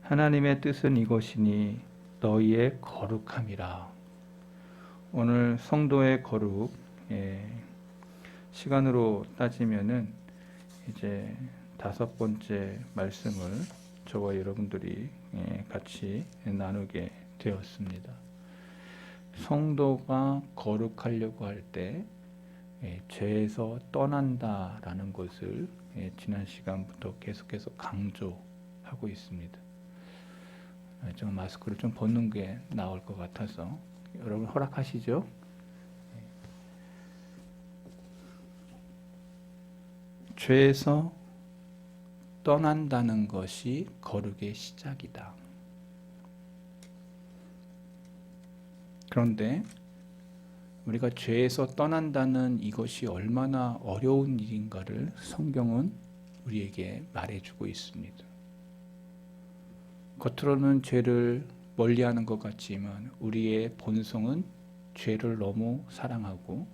하나님의 뜻은 이것이니 너희의 거룩함이라. 오늘 성도의 거룩, 시간으로 따지면은 이제 5번째 말씀을 저와 여러분들이 같이 나누게 되었습니다. 성도가 거룩하려고 할 때 죄에서 떠난다라는 것을 지난 시간부터 계속해서 강조하고 있습니다. 좀 마스크를 좀 벗는 게 나을 것 같아서 여러분 허락하시죠? 죄에서 떠난다는 것이 거룩의 시작이다. 그런데 우리가 죄에서 떠난다는 이것이 얼마나 어려운 일인가를 성경은 우리에게 말해주고 있습니다. 겉으로는 죄를 멀리하는 것 같지만 우리의 본성은 죄를 너무 사랑하고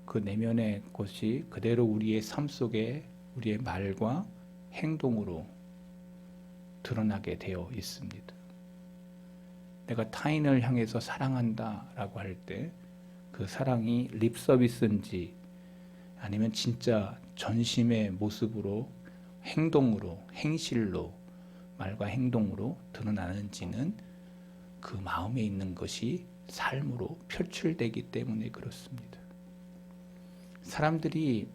그 내면의 것이 그대로 우리의 삶 속에 우리의 말과 행동으로 드러나게 되어 있습니다. 내가 타인을 향해서 사랑한다라고 할 때 그 사랑이 립 서비스인지 아니면 진짜 전심의 모습으로 행동으로 행실로 말과 행동으로 드러나는지는 그 마음에 있는 것이 삶으로 표출되기 때문에 그렇습니다. 사람들이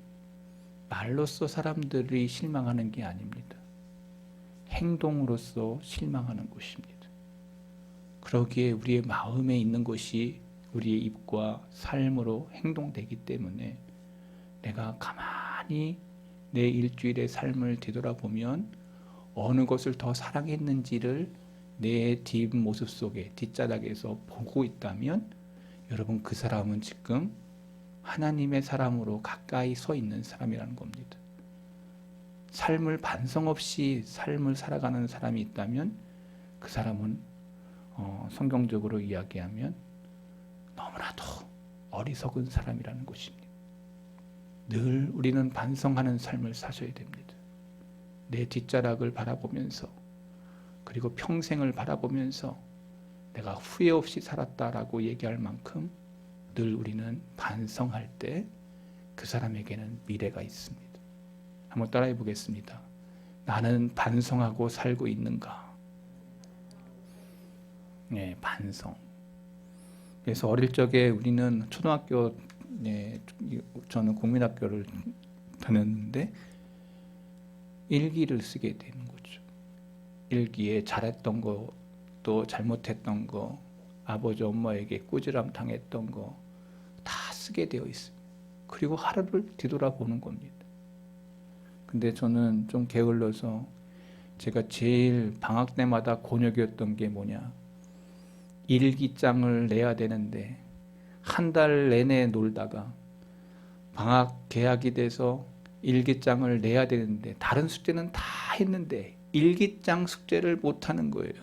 말로써 사람들이 실망하는 게 아닙니다. 행동으로써 실망하는 것입니다. 그러기에 우리의 마음에 있는 것이 우리의 입과 삶으로 행동되기 때문에 내가 가만히 내 일주일의 삶을 뒤돌아보면 어느 것을 더 사랑했는지를 내 뒷모습 속에 뒷자락에서 보고 있다면 여러분 그 사람은 지금 하나님의 사람으로 가까이 서 있는 사람이라는 겁니다. 삶을 반성 없이 삶을 살아가는 사람이 있다면 그 사람은 성경적으로 이야기하면 너무나도 어리석은 사람이라는 것입니다. 늘 우리는 반성하는 삶을 사셔야 됩니다. 내 뒷자락을 바라보면서 그리고 평생을 바라보면서 내가 후회 없이 살았다라고 얘기할 만큼 늘 우리는 반성할 때 그 사람에게는 미래가 있습니다. 한번 따라해 보겠습니다. 나는 반성하고 살고 있는가? 네, 반성. 그래서 어릴 적에 우리는 초등학교, 저는 국민학교를 다녔는데 일기를 쓰게 되는 거죠. 일기에 잘했던 거, 또 잘못했던 거, 아버지 엄마에게 꾸지람 당했던 거 다 쓰게 되어 있습니다. 그리고 하루를 뒤돌아보는 겁니다. 근데 저는 좀 게을러서 제가 제일 방학 때마다 곤욕이었던 게 뭐냐, 일기장을 내야 되는데 한 달 내내 놀다가 방학 개학이 돼서 일기장을 내야 되는데 다른 숙제는 다 했는데 일기장 숙제를 못하는 거예요.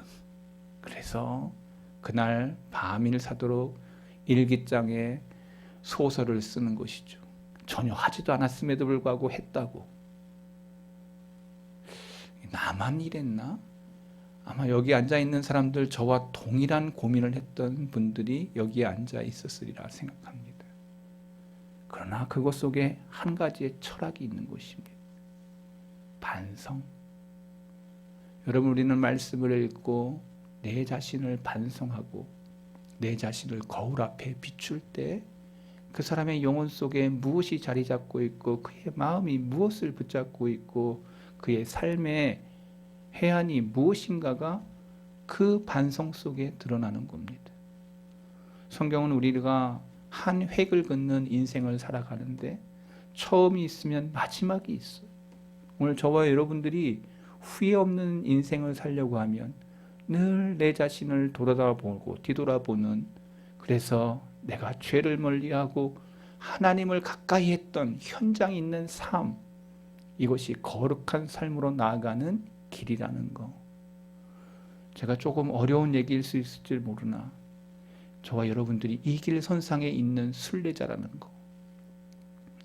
그래서 그날 밤을 새도록 일기장에 소설을 쓰는 것이죠. 전혀 하지도 않았음에도 불구하고 했다고. 나만 이랬나? 아마 여기 앉아있는 사람들 저와 동일한 고민을 했던 분들이 여기에 앉아 있었으리라 생각합니다. 그러나 그것 속에 한 가지의 철학이 있는 것입니다. 반성. 여러분, 우리는 말씀을 읽고 내 자신을 반성하고 내 자신을 거울 앞에 비출 때 그 사람의 영혼 속에 무엇이 자리 잡고 있고 그의 마음이 무엇을 붙잡고 있고 그의 삶의 해안이 무엇인가가 그 반성 속에 드러나는 겁니다. 성경은 우리가 한 획을 긋는 인생을 살아가는데 처음이 있으면 마지막이 있어요. 오늘 저와 여러분들이 후회 없는 인생을 살려고 하면 늘 내 자신을 돌아보고 뒤돌아보는, 그래서 내가 죄를 멀리하고 하나님을 가까이 했던 현장이 있는 삶, 이것이 거룩한 삶으로 나아가는 길이라는 거. 제가 조금 어려운 얘기일 수 있을지 모르나 저와 여러분들이 이 길 선상에 있는 순례자라는 거,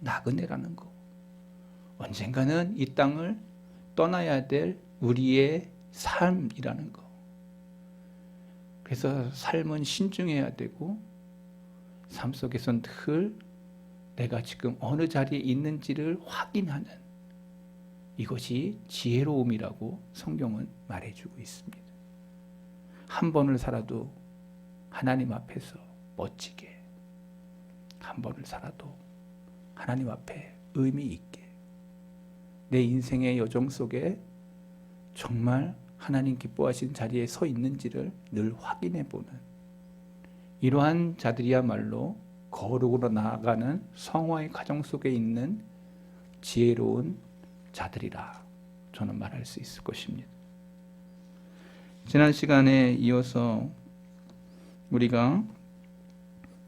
나그네라는 거, 언젠가는 이 땅을 떠나야 될 우리의 삶이라는 거. 그래서 삶은 신중해야 되고 삶 속에선 늘 내가 지금 어느 자리에 있는지를 확인하는 이것이 지혜로움이라고 성경은 말해주고 있습니다. 한 번을 살아도 하나님 앞에서 멋지게, 한 번을 살아도 하나님 앞에 의미 있게, 내 인생의 여정 속에 정말 하나님 기뻐하신 자리에 서 있는지를 늘 확인해 보는 이러한 자들이야말로 거룩으로 나아가는 성화의 과정 속에 있는 지혜로운 자들이라 저는 말할 수 있을 것입니다. 지난 시간에 이어서 우리가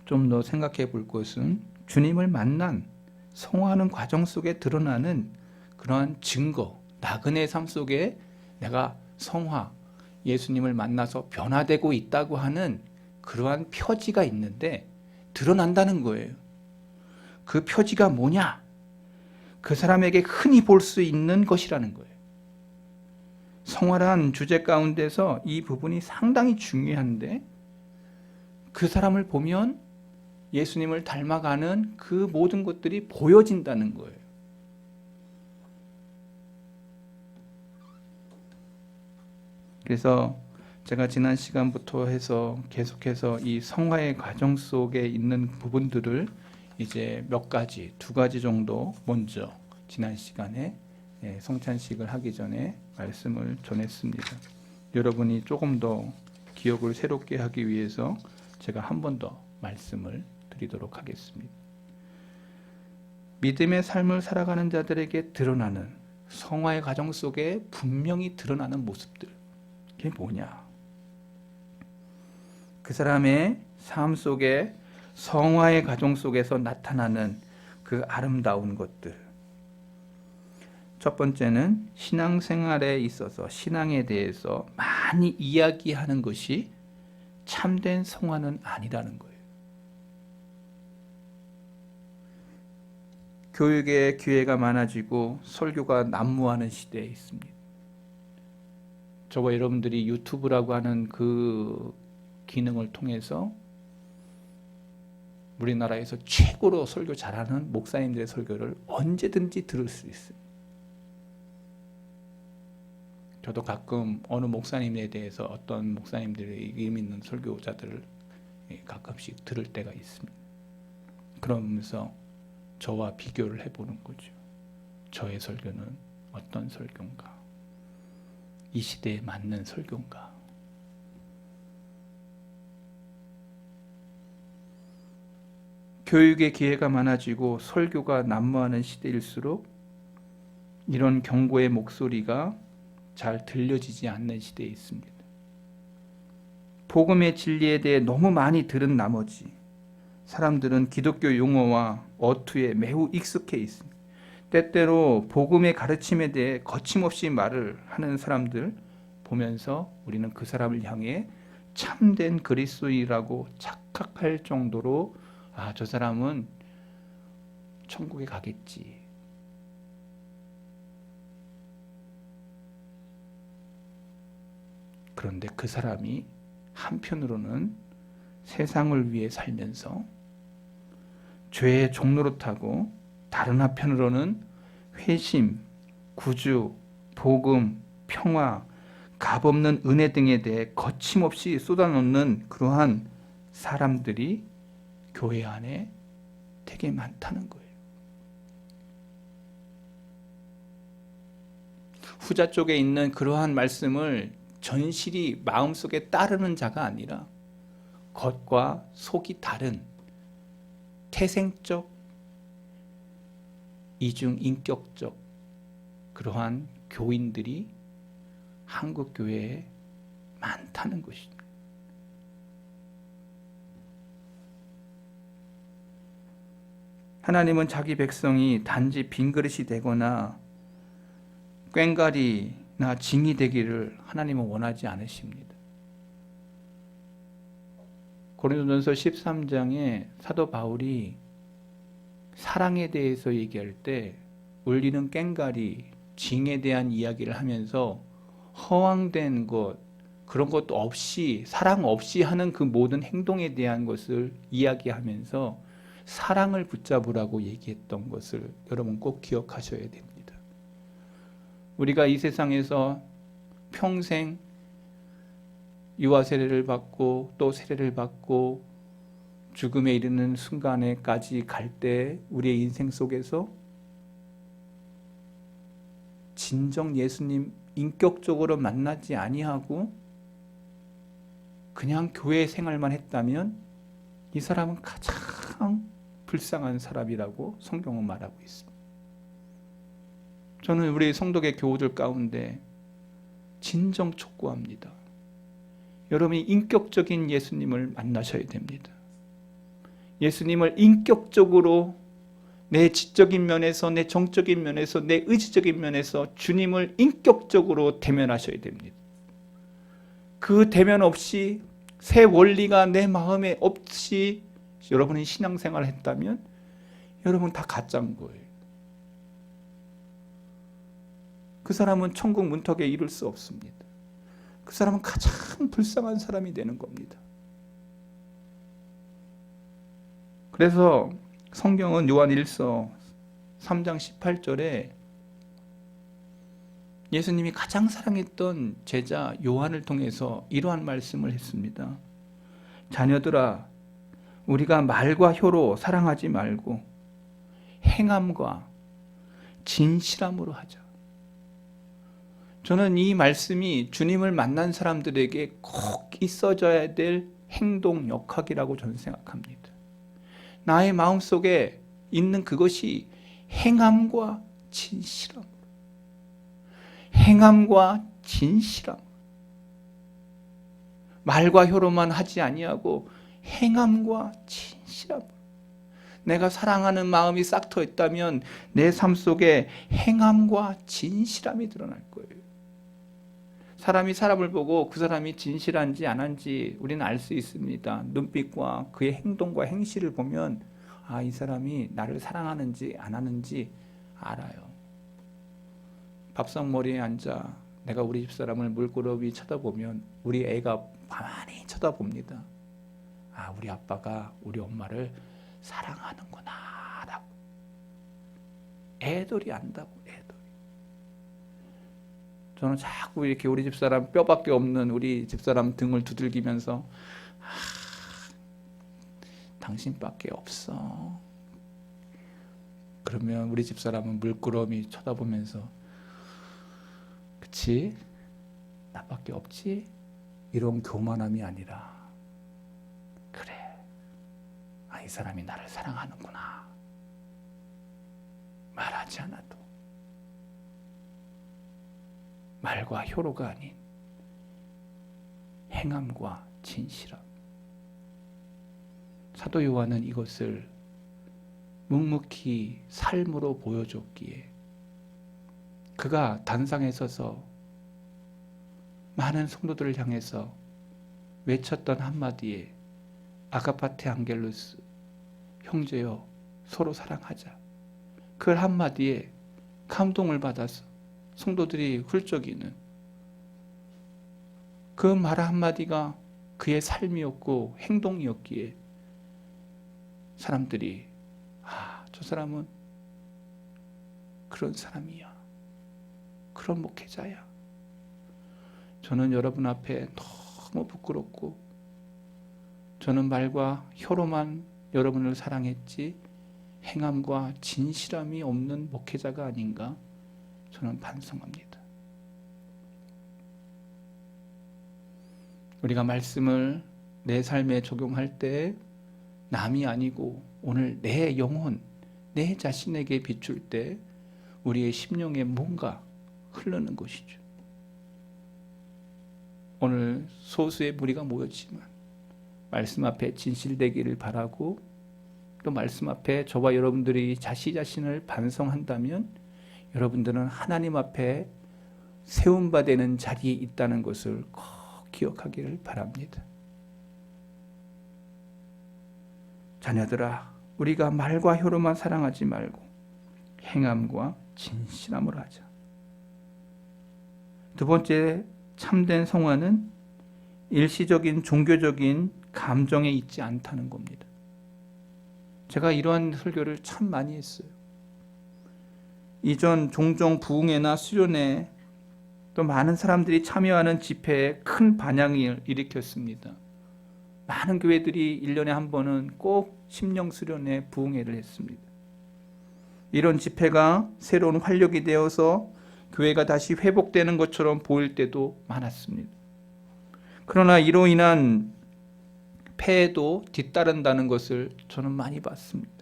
좀 더 생각해 볼 것은 주님을 만난 성화하는 과정 속에 드러나는 그러한 증거, 나그네 삶 속에 내가 성화, 예수님을 만나서 변화되고 있다고 하는 그러한 표지가 있는데 드러난다는 거예요. 그 표지가 뭐냐? 그 사람에게 흔히 볼 수 있는 것이라는 거예요. 성화란 주제 가운데서 이 부분이 상당히 중요한데 그 사람을 보면 예수님을 닮아가는 그 모든 것들이 보여진다는 거예요. 그래서 제가 지난 시간부터 해서 계속해서 이 성화의 과정 속에 있는 부분들을 이제 몇 가지, 두 가지 정도 먼저 지난 시간에 성찬식을 하기 전에 말씀을 전했습니다. 여러분이 조금 더 기억을 새롭게 하기 위해서 제가 한 번 더 말씀을 드리도록 하겠습니다. 믿음의 삶을 살아가는 자들에게 드러나는 성화의 과정 속에 분명히 드러나는 모습들, 그게 뭐냐? 그 사람의 삶 속에 성화의 과정 속에서 나타나는 그 아름다운 것들. 첫 번째는 신앙생활에 있어서 신앙에 대해서 많이 이야기하는 것이 참된 성화는 아니라는 거예요. 교육의 기회가 많아지고 설교가 난무하는 시대에 있습니다. 저와 여러분들이 유튜브라고 하는 그 기능을 통해서 우리나라에서 최고로 설교 잘하는 목사님들의 설교를 언제든지 들을 수 있어요. 저도 가끔 어느 목사님에 대해서 어떤 목사님들의 의미 있는 설교자들을 가끔씩 들을 때가 있습니다. 그러면서 저와 비교를 해보는 거죠. 저의 설교는 어떤 설교인가? 이 시대에 맞는 설교인가? 교육의 기회가 많아지고 설교가 난무하는 시대일수록 이런 경고의 목소리가 잘 들려지지 않는 시대에 있습니다. 복음의 진리에 대해 너무 많이 들은 나머지 사람들은 기독교 용어와 어투에 매우 익숙해 있습니다. 때때로 복음의 가르침에 대해 거침없이 말을 하는 사람들 보면서 우리는 그 사람을 향해 참된 그리스도인이라고 착각할 정도로 저 사람은 천국에 가겠지. 그런데 그 사람이 한편으로는 세상을 위해 살면서 죄의 종로로 타고 다른 한편으로는 회심, 구주, 복음, 평화, 값없는 은혜 등에 대해 거침없이 쏟아놓는 그러한 사람들이 교회 안에 되게 많다는 거예요. 후자 쪽에 있는 그러한 말씀을 전실이 마음속에 따르는 자가 아니라 겉과 속이 다른 태생적, 이중인격적 그러한 교인들이 한국 교회에 많다는 것입니다. 하나님은 자기 백성이 단지 빈그릇이 되거나 꽹과리나 징이 되기를 하나님은 원하지 않으십니다. 고린도전서 13장에 사도 바울이 사랑에 대해서 얘기할 때 울리는 꽹과리, 징에 대한 이야기를 하면서 허황된 것, 그런 것도 없이, 사랑 없이 하는 그 모든 행동에 대한 것을 이야기하면서 사랑을 붙잡으라고 얘기했던 것을 여러분 꼭 기억하셔야 됩니다. 우리가 이 세상에서 평생 유아 세례를 받고 또 세례를 받고 죽음에 이르는 순간에까지 갈 때 우리의 인생 속에서 진정 예수님 인격적으로 만나지 아니하고 그냥 교회 생활만 했다면 이 사람은 가장 불쌍한 사람이라고 성경은 말하고 있습니다. 저는 우리 성도계 교우들 가운데 진정 촉구합니다. 여러분이 인격적인 예수님을 만나셔야 됩니다. 예수님을 인격적으로 내 지적인 면에서, 내 정적인 면에서, 내 의지적인 면에서 주님을 인격적으로 대면하셔야 됩니다. 그 대면 없이 새 원리가 내 마음에 없이 여러분이 신앙생활을 했다면 여러분 다 가짜인 거예요. 그 사람은 천국 문턱에 이를 수 없습니다. 그 사람은 가장 불쌍한 사람이 되는 겁니다. 그래서 성경은 요한 1서 3장 18절에 예수님이 가장 사랑했던 제자 요한을 통해서 이러한 말씀을 했습니다. 자녀들아, 우리가 말과 혀로 사랑하지 말고 행함과 진실함으로 하자. 저는 이 말씀이 주님을 만난 사람들에게 꼭 있어져야 될 행동 역학이라고 저는 생각합니다. 나의 마음속에 있는 그것이 행함과 진실함. 행함과 진실함. 말과 혀로만 하지 아니하고 행함과 진실함. 내가 사랑하는 마음이 싹 터 있다면 내 삶 속에 행함과 진실함이 드러날 거예요. 사람이 사람을 보고 그 사람이 진실한지 안 한지 우리는 알 수 있습니다. 눈빛과 그의 행동과 행실을 보면 아, 이 사람이 나를 사랑하는지 안 하는지 알아요. 밥상머리에 앉아 내가 우리 집사람을 물끄러미 쳐다보면 우리 애가 가만히 쳐다봅니다. 아, 우리 아빠가 우리 엄마를 사랑하는구나 라고. 애들이 안다고. 저는 자꾸 이렇게 우리 집사람 뼈밖에 없는 우리 집사람 등을 두들기면서 당신밖에 없어. 그러면 우리 집사람은 물끄러미 쳐다보면서 그치? 나밖에 없지? 이런 교만함이 아니라 그래, 아, 이 사람이 나를 사랑하는구나. 말하지 않아도 말과 혀로가 아닌 행함과 진실함. 사도 요한은 이것을 묵묵히 삶으로 보여줬기에 그가 단상에 서서 많은 성도들을 향해서 외쳤던 한마디에 아가파테 안겔루스, 형제여 서로 사랑하자. 그 한마디에 감동을 받아서 성도들이 훌쩍이는 그 말 한마디가 그의 삶이었고 행동이었기에 사람들이 아, 저 사람은 그런 사람이야. 그런 목회자야. 저는 여러분 앞에 너무 부끄럽고 저는 말과 혀로만 여러분을 사랑했지 행함과 진실함이 없는 목회자가 아닌가 저는 반성합니다. 우리가 말씀을 내 삶에 적용할 때 남이 아니고 오늘 내 영혼, 내 자신에게 비출 때 우리의 심령에 뭔가 흐르는 것이죠. 오늘 소수의 무리가 모였지만 말씀 앞에 진실되기를 바라고 또 말씀 앞에 저와 여러분들이 자신을 반성한다면 여러분들은 하나님 앞에 세움받는 자리에 있다는 것을 꼭 기억하기를 바랍니다. 자녀들아, 우리가 말과 혀로만 사랑하지 말고 행함과 진실함으로 하자. 두 번째 참된 성화는 일시적인 종교적인 감정에 있지 않다는 겁니다. 제가 이러한 설교를 참 많이 했어요. 이전 종종 부흥회나 수련회 또 많은 사람들이 참여하는 집회에 큰 반향을 일으켰습니다. 많은 교회들이 1년에 한 번은 꼭 심령 수련회 부흥회를 했습니다. 이런 집회가 새로운 활력이 되어서 교회가 다시 회복되는 것처럼 보일 때도 많았습니다. 그러나 이로 인한 폐해도 뒤따른다는 것을 저는 많이 봤습니다.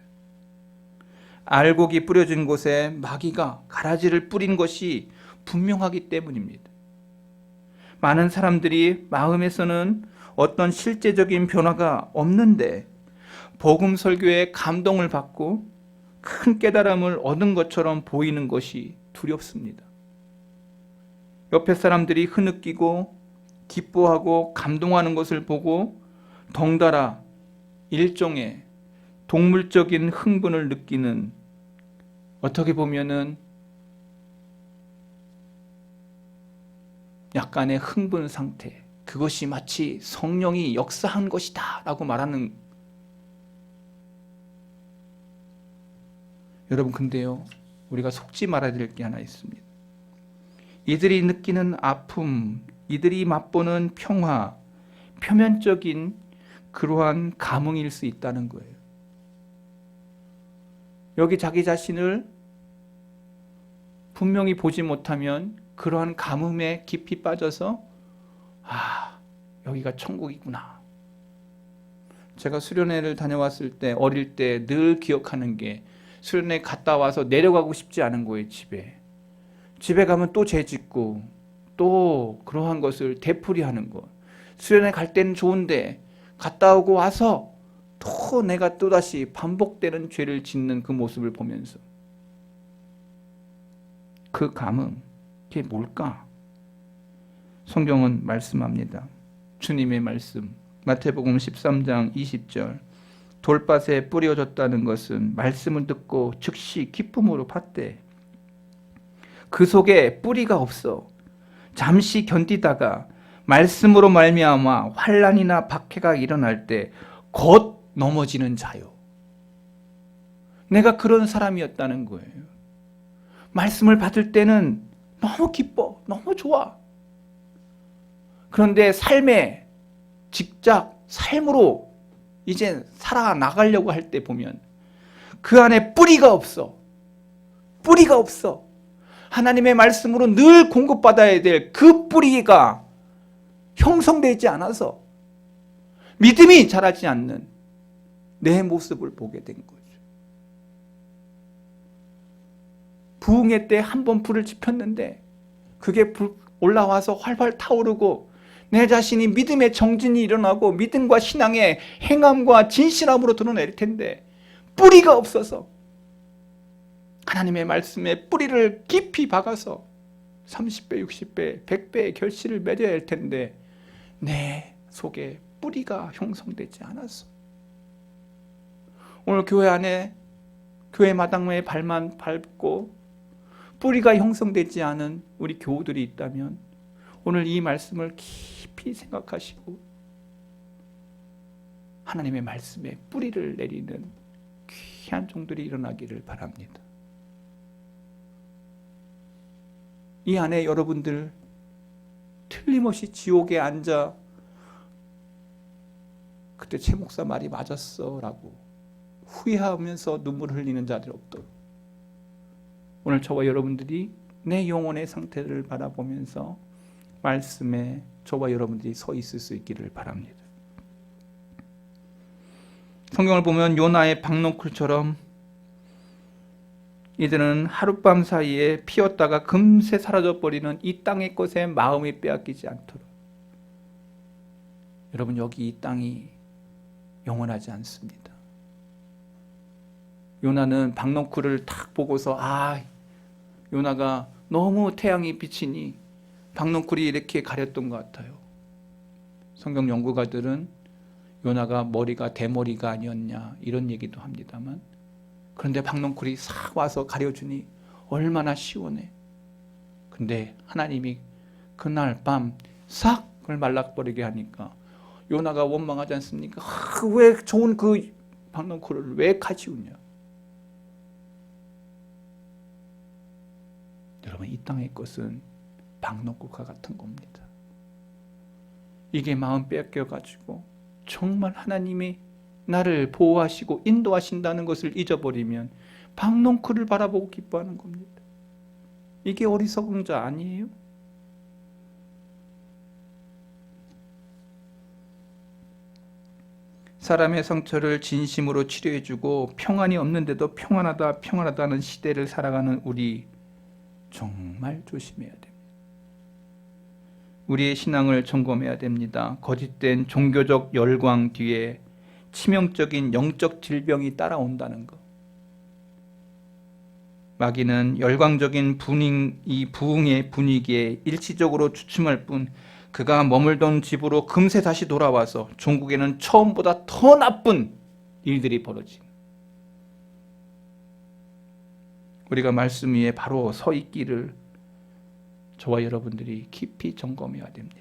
알곡이 뿌려진 곳에 마귀가 가라지를 뿌린 것이 분명하기 때문입니다. 많은 사람들이 마음에서는 어떤 실제적인 변화가 없는데 복음 설교에 감동을 받고 큰 깨달음을 얻은 것처럼 보이는 것이 두렵습니다. 옆에 사람들이 흐느끼고 기뻐하고 감동하는 것을 보고 덩달아 일종의 동물적인 흥분을 느끼는, 어떻게 보면은 약간의 흥분 상태, 그것이 마치 성령이 역사한 것이다 라고 말하는. 여러분, 근데요, 우리가 속지 말아야 될 게 하나 있습니다. 이들이 느끼는 아픔, 이들이 맛보는 평화, 표면적인 그러한 감흥일 수 있다는 거예요. 여기 자기 자신을 분명히 보지 못하면 그러한 감흥에 깊이 빠져서 여기가 천국이구나. 제가 수련회를 다녀왔을 때, 어릴 때 늘 기억하는 게, 수련회 갔다 와서 내려가고 싶지 않은 거예요. 집에 가면 또 죄 짓고 또 그러한 것을 되풀이하는 것. 수련회 갈 때는 좋은데 갔다 오고 와서 또 내가 또다시 반복되는 죄를 짓는 그 모습을 보면서 그 감흥, 그게 뭘까? 성경은 말씀합니다. 주님의 말씀, 마태복음 13장 20절, 돌밭에 뿌려졌다는 것은 말씀을 듣고 즉시 기쁨으로 받되 그 속에 뿌리가 없어 잠시 견디다가 말씀으로 말미암아 환난이나 박해가 일어날 때 곧 넘어지는 자요. 내가 그런 사람이었다는 거예요. 말씀을 받을 때는 너무 기뻐, 너무 좋아. 그런데 삶에 직접 삶으로 이제 살아나가려고 할 때 보면 그 안에 뿌리가 없어. 뿌리가 없어. 하나님의 말씀으로 늘 공급받아야 될 그 뿌리가 형성되지 않아서 믿음이 자라지 않는 내 모습을 보게 된 거죠. 부흥회 때 한 번 불을 지폈는데 그게 올라와서 활활 타오르고 내 자신이 믿음의 정진이 일어나고 믿음과 신앙의 행함과 진실함으로 드러낼 텐데 뿌리가 없어서 하나님의 말씀에 뿌리를 깊이 박아서 30배, 60배, 100배의 결실을 맺어야 할 텐데 내 속에 뿌리가 형성되지 않았어. 오늘 교회 안에, 교회 마당에 발만 밟고 뿌리가 형성되지 않은 우리 교우들이 있다면 오늘 이 말씀을 깊이 생각하시고 하나님의 말씀에 뿌리를 내리는 귀한 종들이 일어나기를 바랍니다. 이 안에 여러분들 틀림없이 지옥에 앉아 그때 최 목사 말이 맞았어 라고 후회하면서 눈물 흘리는 자들 없도록 오늘 저와 여러분들이 내 영혼의 상태를 바라보면서 말씀에 저와 여러분들이 서 있을 수 있기를 바랍니다. 성경을 보면 요나의 박농쿨처럼 이들은 하룻밤 사이에 피었다가 금세 사라져버리는 이 땅의 것에 마음이 빼앗기지 않도록. 여러분, 여기 이 땅이 영원하지 않습니다. 요나는 박농쿨을 딱 보고서 요나가 너무 태양이 비치니 박농쿨이 이렇게 가렸던 것 같아요. 성경 연구가들은 요나가 머리가 대머리가 아니었냐 이런 얘기도 합니다만, 그런데 박농쿨이 싹 와서 가려주니 얼마나 시원해. 근데 하나님이 그날 밤 싹 그걸 말라버리게 하니까 요나가 원망하지 않습니까? 왜 좋은 그 박농쿨을 왜 가지우냐? 여러분, 이 땅의 것은 박농쿨과 같은 겁니다. 이게 마음 뺏겨가지고 정말 하나님이 나를 보호하시고 인도하신다는 것을 잊어버리면 박농쿨을 바라보고 기뻐하는 겁니다. 이게 어리석은 자 아니에요? 사람의 상처를 진심으로 치료해주고 평안이 없는데도 평안하다 평안하다는 시대를 살아가는 우리 정말 조심해야 됩니다. 우리의 신앙을 점검해야 됩니다. 거짓된 종교적 열광 뒤에 치명적인 영적 질병이 따라온다는 것. 마귀는 열광적인 부흥의 분위기에 일시적으로 주춤할 뿐 그가 머물던 집으로 금세 다시 돌아와서 종국에는 처음보다 더 나쁜 일들이 벌어진, 우리가 말씀 위에 바로 서 있기를 저와 여러분들이 깊이 점검해야 됩니다.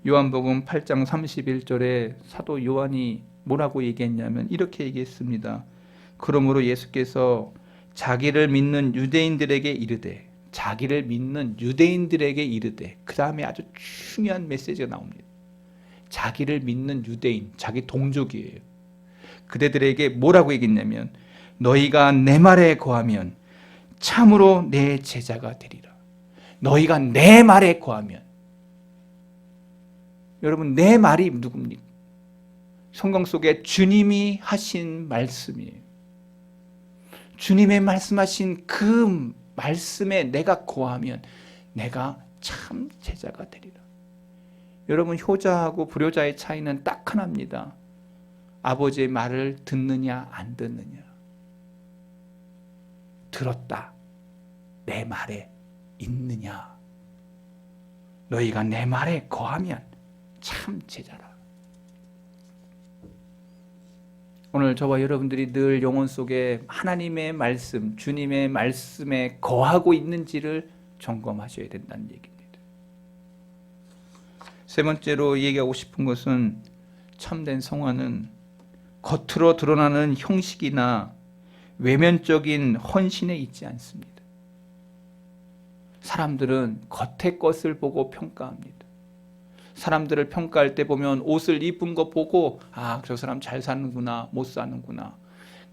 요한복음 8장 31절에 사도 요한이 뭐라고 얘기했냐면 이렇게 얘기했습니다. 그러므로 예수께서 자기를 믿는 유대인들에게 이르되, 자기를 믿는 유대인들에게 이르되, 그 다음에 아주 중요한 메시지가 나옵니다. 자기를 믿는 유대인, 자기 동족이에요. 그대들에게 뭐라고 얘기했냐면 너희가 내 말에 거하면 참으로 내 제자가 되리라. 너희가 내 말에 거하면. 여러분, 내 말이 누굽니까? 성경 속에 주님이 하신 말씀이에요. 주님의 말씀하신 그 말씀에 내가 거하면 내가 참 제자가 되리라. 여러분, 효자하고 불효자의 차이는 딱 하나입니다. 아버지의 말을 듣느냐 안 듣느냐. 들었다. 내 말에 있느냐. 너희가 내 말에 거하면 참 제자라. 오늘 저와 여러분들이 늘 영혼 속에 하나님의 말씀, 주님의 말씀에 거하고 있는지를 점검하셔야 된다는 얘기입니다. 세 번째로 얘기하고 싶은 것은 참된 성화는 겉으로 드러나는 형식이나 외면적인 헌신에 있지 않습니다. 사람들은 겉의 것을 보고 평가합니다. 사람들을 평가할 때 보면 옷을 입은 거 보고 저 사람 잘 사는구나, 못 사는구나.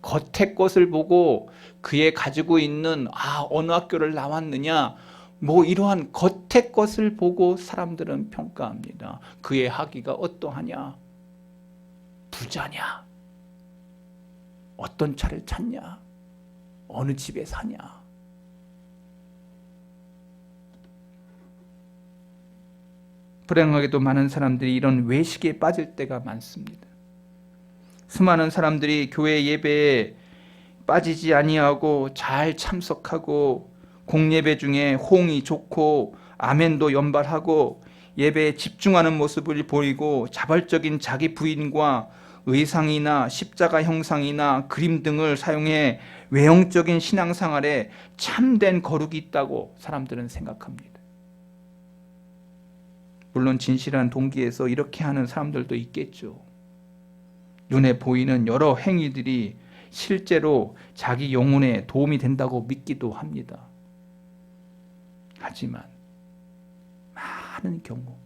겉의 것을 보고 그의 가지고 있는 어느 학교를 나왔느냐, 뭐 이러한 겉의 것을 보고 사람들은 평가합니다. 그의 학위가 어떠하냐, 부자냐, 어떤 차를 탔냐, 어느 집에 사냐. 불행하게도 많은 사람들이 이런 외식에 빠질 때가 많습니다. 수많은 사람들이 교회 예배에 빠지지 아니하고 잘 참석하고 공예배 중에 호응이 좋고 아멘도 연발하고 예배에 집중하는 모습을 보이고 자발적인 자기 부인과 의상이나 십자가 형상이나 그림 등을 사용해 외형적인 신앙생활에 참된 거룩이 있다고 사람들은 생각합니다. 물론 진실한 동기에서 이렇게 하는 사람들도 있겠죠. 눈에 보이는 여러 행위들이 실제로 자기 영혼에 도움이 된다고 믿기도 합니다. 하지만 많은 경우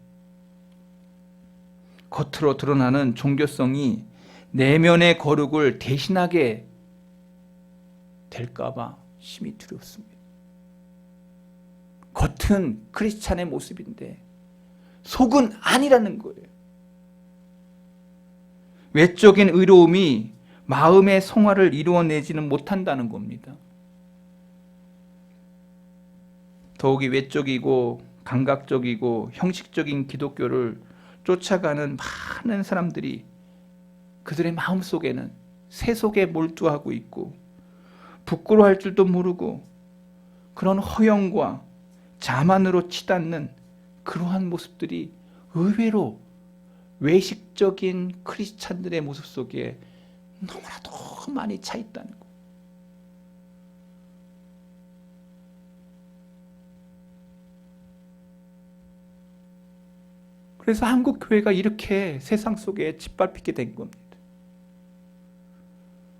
겉으로 드러나는 종교성이 내면의 거룩을 대신하게 될까 봐 심히 두렵습니다. 겉은 크리스찬의 모습인데 속은 아니라는 거예요. 외적인 의로움이 마음의 성화를 이루어내지는 못한다는 겁니다. 더욱이 외적이고 감각적이고 형식적인 기독교를 쫓아가는 많은 사람들이 그들의 마음속에는 세속에 몰두하고 있고 부끄러워할 줄도 모르고 그런 허영과 자만으로 치닫는 그러한 모습들이 의외로 외식적인 크리스찬들의 모습 속에 너무나도 많이 차 있다는 것. 그래서 한국 교회가 이렇게 세상 속에 짓밟히게 된 겁니다.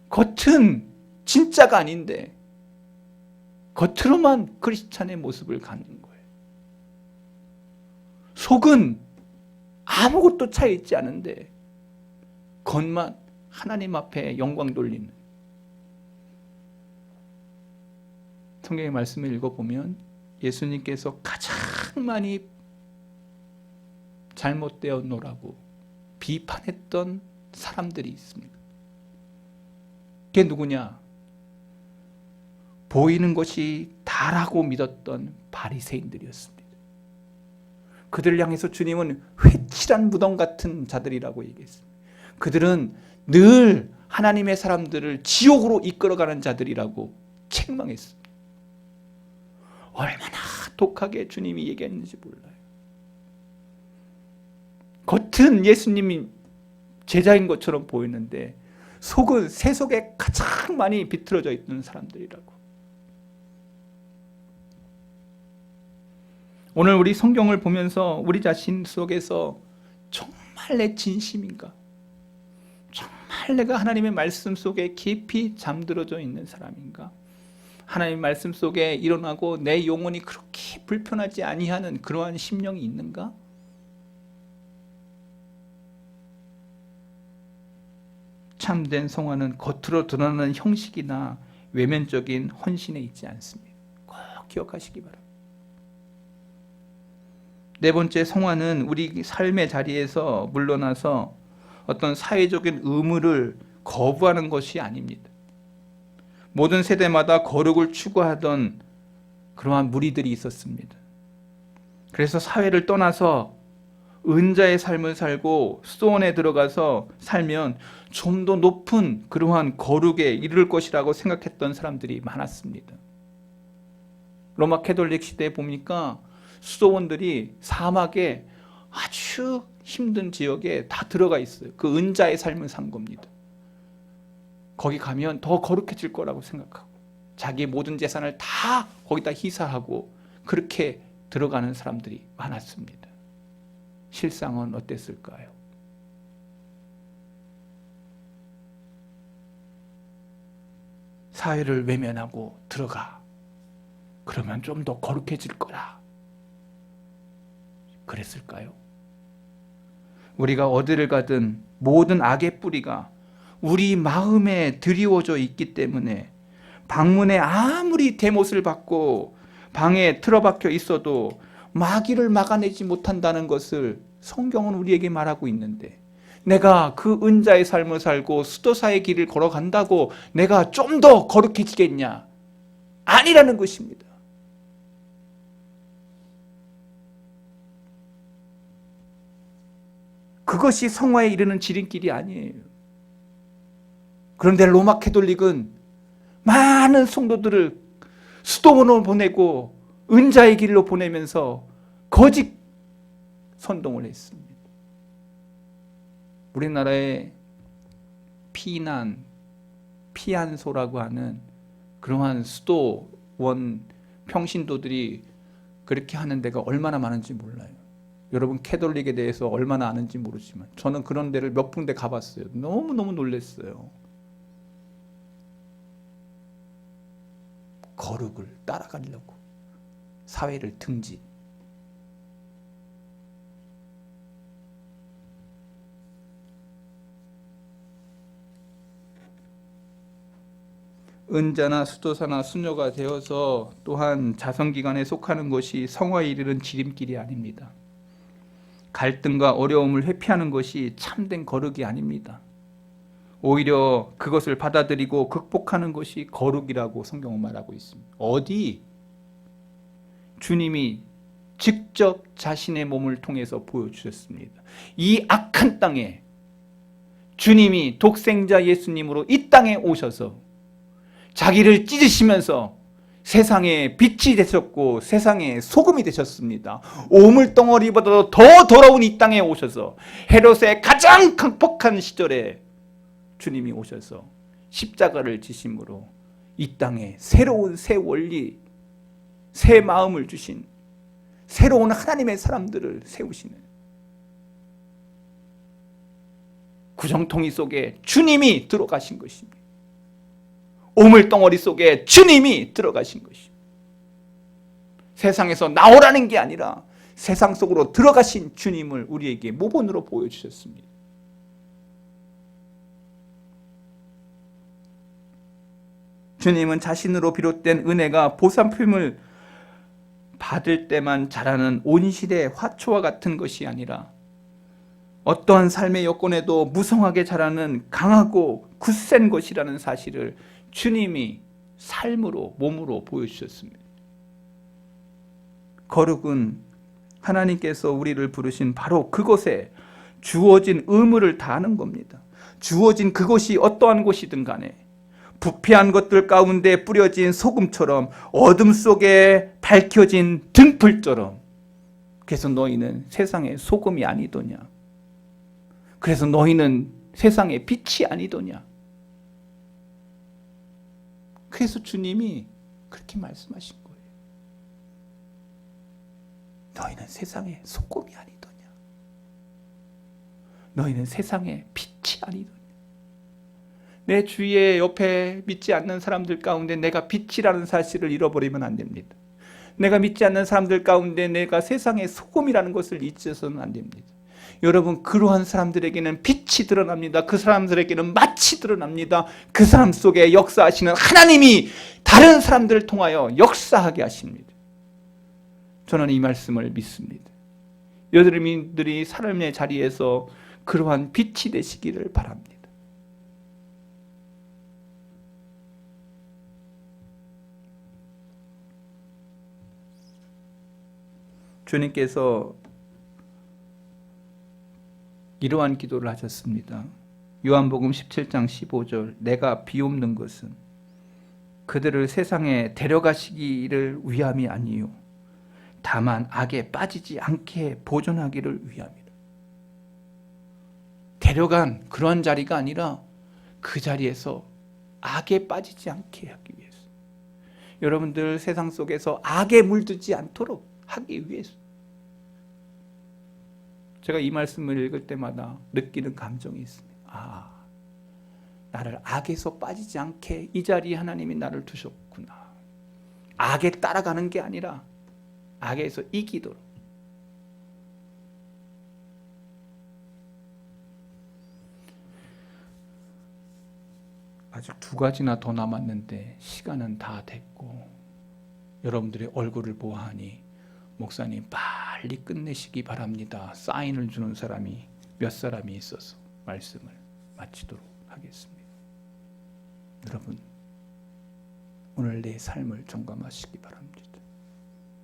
겉은 진짜가 아닌데 겉으로만 크리스찬의 모습을 갖는 거예요. 속은 아무것도 차이있지 않은데 겉만 하나님 앞에 영광 돌리는. 성경의 말씀을 읽어보면 예수님께서 가장 많이 잘못되었노라고 비판했던 사람들이 있습니다. 그게 누구냐? 보이는 것이 다라고 믿었던 바리새인들이었습니다. 그들을 향해서 주님은 회칠한 무덤 같은 자들이라고 얘기했습니다. 그들은 늘 하나님의 사람들을 지옥으로 이끌어가는 자들이라고 책망했습니다. 얼마나 독하게 주님이 얘기했는지 몰라요. 겉은 예수님이 제자인 것처럼 보이는데 속은 새 속에 가장 많이 비틀어져 있는 사람들이라고. 오늘 우리 성경을 보면서 우리 자신 속에서 정말 내 진심인가? 정말 내가 하나님의 말씀 속에 깊이 잠들어져 있는 사람인가? 하나님의 말씀 속에 일어나고 내 영혼이 그렇게 불편하지 아니하는 그러한 심령이 있는가? 참된 성화는 겉으로 드러나는 형식이나 외면적인 헌신에 있지 않습니다. 꼭 기억하시기 바랍니다. 네 번째, 성화는 우리 삶의 자리에서 물러나서 어떤 사회적인 의무를 거부하는 것이 아닙니다. 모든 세대마다 거룩을 추구하던 그러한 무리들이 있었습니다. 그래서 사회를 떠나서 은자의 삶을 살고 수도원에 들어가서 살면 좀 더 높은 그러한 거룩에 이를 것이라고 생각했던 사람들이 많았습니다. 로마 캐톨릭 시대에 보니까 수도원들이 사막에 아주 힘든 지역에 다 들어가 있어요. 그 은자의 삶을 산 겁니다. 거기 가면 더 거룩해질 거라고 생각하고 자기 모든 재산을 다 거기다 희사하고 그렇게 들어가는 사람들이 많았습니다. 실상은 어땠을까요? 사회를 외면하고 들어가. 그러면 좀 더 거룩해질 거라. 그랬을까요? 우리가 어디를 가든 모든 악의 뿌리가 우리 마음에 드리워져 있기 때문에 방문에 아무리 대못을 받고 방에 틀어박혀 있어도 마귀를 막아내지 못한다는 것을 성경은 우리에게 말하고 있는데 내가 그 은자의 삶을 살고 수도사의 길을 걸어간다고 내가 좀 더 거룩해지겠냐? 아니라는 것입니다. 그것이 성화에 이르는 지름길이 아니에요. 그런데 로마 캐톨릭은 많은 성도들을 수도원으로 보내고 은자의 길로 보내면서 거짓 선동을 했습니다. 우리나라의 피안소라고 하는 그러한 수도원 평신도들이 그렇게 하는 데가 얼마나 많은지 몰라요. 여러분 캐톨릭에 대해서 얼마나 아는지 모르지만 저는 그런 데를 몇 군데 가봤어요. 너무너무 놀랐어요. 거룩을 따라가려고 사회를 등진. 은자나 수도사나 수녀가 되어서 또한 자선기관에 속하는 것이 성화에 이르는 지름길이 아닙니다. 갈등과 어려움을 회피하는 것이 참된 거룩이 아닙니다. 오히려 그것을 받아들이고 극복하는 것이 거룩이라고 성경은 말하고 있습니다. 어디? 주님이 직접 자신의 몸을 통해서 보여주셨습니다. 이 악한 땅에 주님이 독생자 예수님으로 이 땅에 오셔서 자기를 찢으시면서 세상에 빛이 되셨고 세상에 소금이 되셨습니다. 오물덩어리보다도 더 더러운 이 땅에 오셔서 헤롯의 가장 강폭한 시절에 주님이 오셔서 십자가를 지심으로 이 땅에 새로운 새 원리, 새 마음을 주신 새로운 하나님의 사람들을 세우시는 구정통이 속에 주님이 들어가신 것입니다. 오물덩어리 속에 주님이 들어가신 것입니다. 세상에서 나오라는 게 아니라 세상 속으로 들어가신 주님을 우리에게 모본으로 보여주셨습니다. 주님은 자신으로 비롯된 은혜가 보살핌을 받을 때만 자라는 온실의 화초와 같은 것이 아니라 어떠한 삶의 여건에도 무성하게 자라는 강하고 굳센 것이라는 사실을 주님이 삶으로 몸으로 보여주셨습니다. 거룩은 하나님께서 우리를 부르신 바로 그곳에 주어진 의무를 다하는 겁니다. 주어진 그곳이 어떠한 곳이든 간에 부패한 것들 가운데 뿌려진 소금처럼 어둠 속에 밝혀진 등불처럼, 그래서 너희는 세상의 소금이 아니더냐, 그래서 너희는 세상의 빛이 아니더냐. 그래서 주님이 그렇게 말씀하신 거예요. 너희는 세상의 소금이 아니더냐, 너희는 세상의 빛이 아니더냐. 내 주위에 옆에 믿지 않는 사람들 가운데 내가 빛이라는 사실을 잃어버리면 안 됩니다. 내가 믿지 않는 사람들 가운데 내가 세상의 소금이라는 것을 잊어서는 안 됩니다. 여러분, 그러한 사람들에게는 빛이 드러납니다. 그 사람들에게는 맛이 드러납니다. 그 사람 속에 역사하시는 하나님이 다른 사람들을 통하여 역사하게 하십니다. 저는 이 말씀을 믿습니다. 여러분들이 삶의 자리에서 그러한 빛이 되시기를 바랍니다. 주님께서 이러한 기도를 하셨습니다. 요한복음 17장 15절, 내가 비옵는 것은 그들을 세상에 데려가시기를 위함이 아니요 다만 악에 빠지지 않게 보존하기를 위함이라. 데려간 그런 자리가 아니라 그 자리에서 악에 빠지지 않게 하기 위해서, 여러분들 세상 속에서 악에 물들지 않도록 하기 위해서. 제가 이 말씀을 읽을 때마다 느끼는 감정이 있습니다. 나를 악에서 빠지지 않게 이 자리에 하나님이 나를 두셨구나. 악에 따라가는 게 아니라 악에서 이기도록. 아직 2가지나 더 남았는데 시간은 다 됐고, 여러분들의 얼굴을 보아하니 목사님 빨리 끝내시기 바랍니다. 사인을 주는 사람이 몇 사람이 있어서 말씀을 마치도록 하겠습니다. 여러분, 오늘 내 삶을 점검하시기 바랍니다.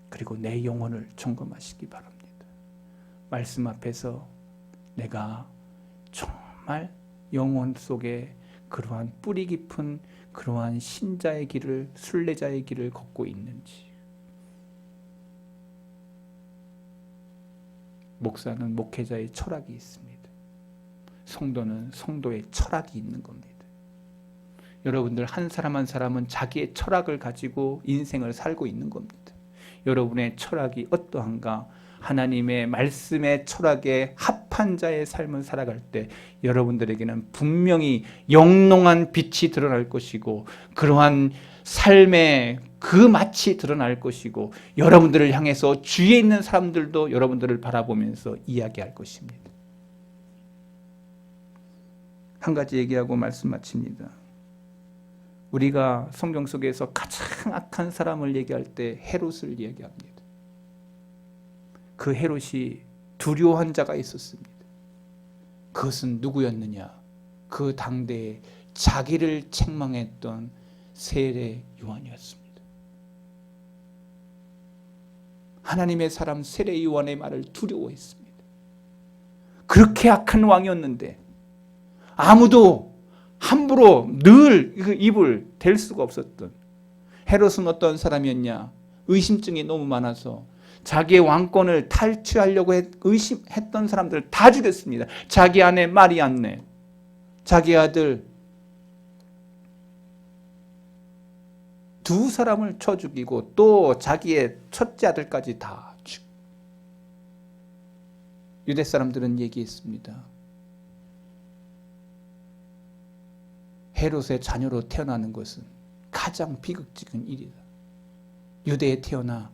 그리고 내 영혼을 점검하시기 바랍니다. 말씀 앞에서 내가 정말 영혼 속에 그러한 뿌리 깊은 그러한 신자의 길을, 순례자의 길을 걷고 있는지, 목사는 목회자의 철학이 있습니다. 성도는 성도의 철학이 있는 겁니다. 여러분들 한 사람 한 사람은 자기의 철학을 가지고 인생을 살고 있는 겁니다. 여러분의 철학이 어떠한가? 하나님의 말씀의 철학에 합한 자의 삶을 살아갈 때 여러분들에게는 분명히 영롱한 빛이 드러날 것이고, 그러한 삶의 그 맛이 드러날 것이고, 여러분들을 향해서 주위에 있는 사람들도 여러분들을 바라보면서 이야기할 것입니다. 한 가지 얘기하고 말씀 마칩니다. 우리가 성경 속에서 가장 악한 사람을 얘기할 때 헤롯을 얘기합니다. 그 헤롯이 두려워한 자가 있었습니다. 그것은 누구였느냐? 그 당대에 자기를 책망했던 세례 요한이었습니다. 하나님의 사람 세례 요한의 말을 두려워했습니다. 그렇게 악한 왕이었는데 아무도 함부로 늘 그 입을 댈 수가 없었던 헤롯은 어떤 사람이었냐? 의심증이 너무 많아서 자기의 왕권을 탈취하려고 의심했던 사람들을 다 죽였습니다. 자기 아내 마리안네, 자기 아들 2 사람을 쳐 죽이고 또 자기의 첫째 아들까지 다 죽이고. 유대 사람들은 얘기했습니다. 헤롯의 자녀로 태어나는 것은 가장 비극적인 일이다. 유대에 태어나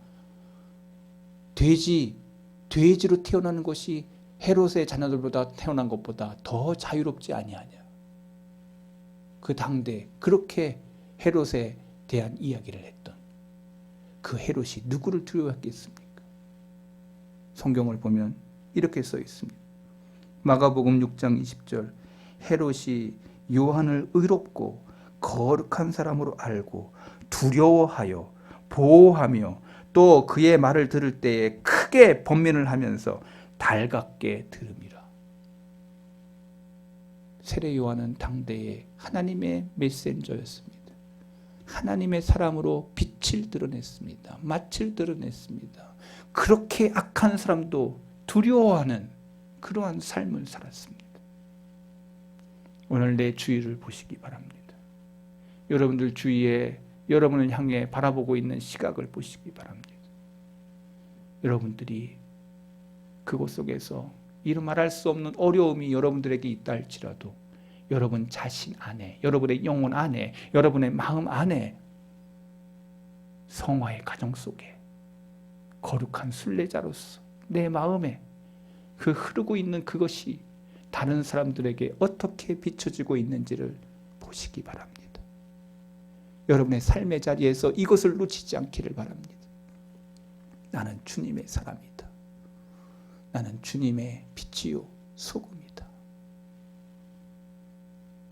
돼지로 태어나는 것이 헤롯의 자녀들보다 태어난 것보다 더 자유롭지 아니하냐. 그 당대 그렇게 헤롯에 대한 이야기를 했던 그 헤롯이 누구를 두려워했겠습니까? 성경을 보면 이렇게 써 있습니다. 마가복음 6장 20절 헤롯이 요한을 의롭고 거룩한 사람으로 알고 두려워하여 보호하며 또 그의 말을 들을 때에 크게 번민을 하면서 달갑게 들음이라. 세례 요한은 당대의 하나님의 메신저였습니다. 하나님의 사람으로 빛을 드러냈습니다. 맛을 드러냈습니다. 그렇게 악한 사람도 두려워하는 그러한 삶을 살았습니다. 오늘 내 주위를 보시기 바랍니다. 여러분들 주위에 여러분을 향해 바라보고 있는 시각을 보시기 바랍니다. 여러분들이 그곳 속에서 이루 말할 수 없는 어려움이 여러분들에게 있다 할지라도 여러분 자신 안에, 여러분의 영혼 안에, 여러분의 마음 안에 성화의 가정 속에 거룩한 순례자로서 내 마음에 그 흐르고 있는 그것이 다른 사람들에게 어떻게 비춰지고 있는지를 보시기 바랍니다. 여러분의 삶의 자리에서 이것을 놓치지 않기를 바랍니다. 나는 주님의 사람이다. 나는 주님의 빛이요 소금이다.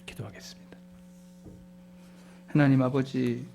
기도하겠습니다. 하나님 아버지,